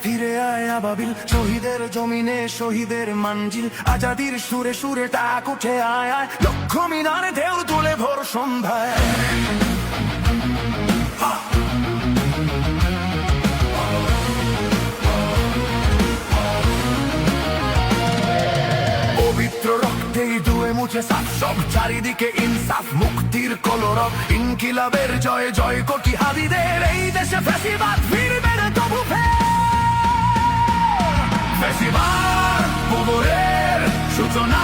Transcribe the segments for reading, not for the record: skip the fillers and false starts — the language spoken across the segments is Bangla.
ফিরে আয় আবাবিল, শহীদের জমিনে শহীদের মঞ্জিল, আজাদির সুরে সুরে টাক উঠে আয় আয়, লক্ষ মিনারে ঢেউ তুলে ভোর সন্ধ্যায়। পবিত্র রক্তেই ধুয়ে মুছে সাফ সব, চারিদিকে ইনসাফ মুক্তির কলরব, ইনকিলাবের জয় জয় কোটি হাদিদের, এই দেশে ফ্যাসিবাদ ফিরবে না তবু ফ্যাসিবাদ কবরের সূচনা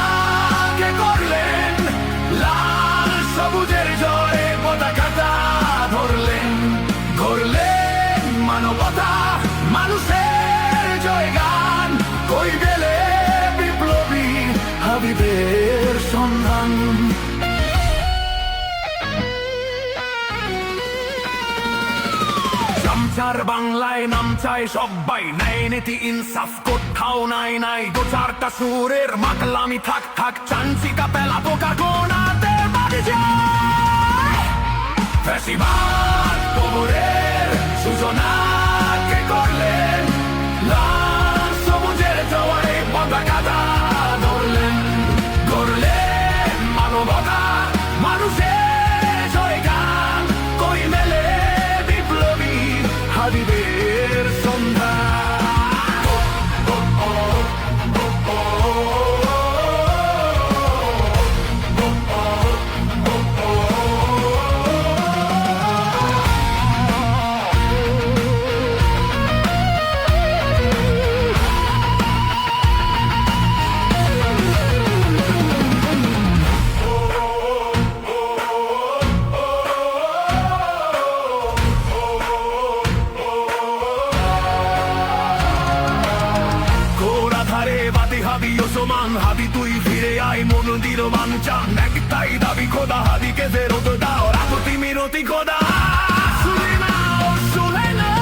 কে করলেন, লাল সবুজের জয় পতাকাটা ধরলেন, গড়লেন মানবতা মানুষের জয় গান, কই গেলে বিপ্লবী হাবিবের সন্ধান। চার বাংলায় নাম চায় সবাই, ন্যায় নীতি ইনসাফ কোথাও নাই নাই, দু চারটা সুরের মাকলামি থাক থাক, চাঞ্চিকা পেলা পোকা গোনাতে বাড়ি যায়। ফ্যাসিবাদ কবরের সূচনা কে করলেন, লাল সবুজের জয় পতাকাটা ধরলেন, গড়লেন মানবতা মানুষের জয় গান, কই মেলে বিপ্লবী হাবিবের সন্ধান। হাবি ওসমান হাবি তুই ফিরে আয়, মনদির বাঞ্চান একটাই দাবি, খোদা হাদিকে ফেরত দাও, রাখতি মিনতি খোদা শুনে নাও শুনে নাও।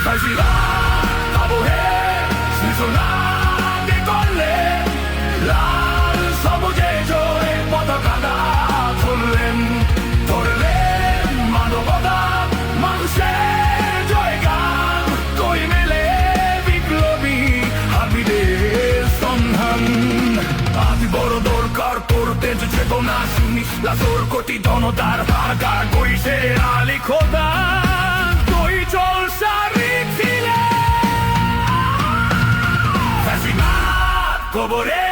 ফ্যাসিবাদ আবহের সূচনা কে করলেন, লাল সবুজে জয় পতাকাটা ধরলেন, ধরলেন মানবতা মানুষের জয় গান, কই মেলে বিপ্লবী হাবিবের সন্ধান। আজ বড় দরকার করতে চেতনা, শুনিস লাখর কোটি জনতার হাহাকার, কই সে আলী খোদা কই চল সারি ছিলে, ফ্যাসিবাদ কবরে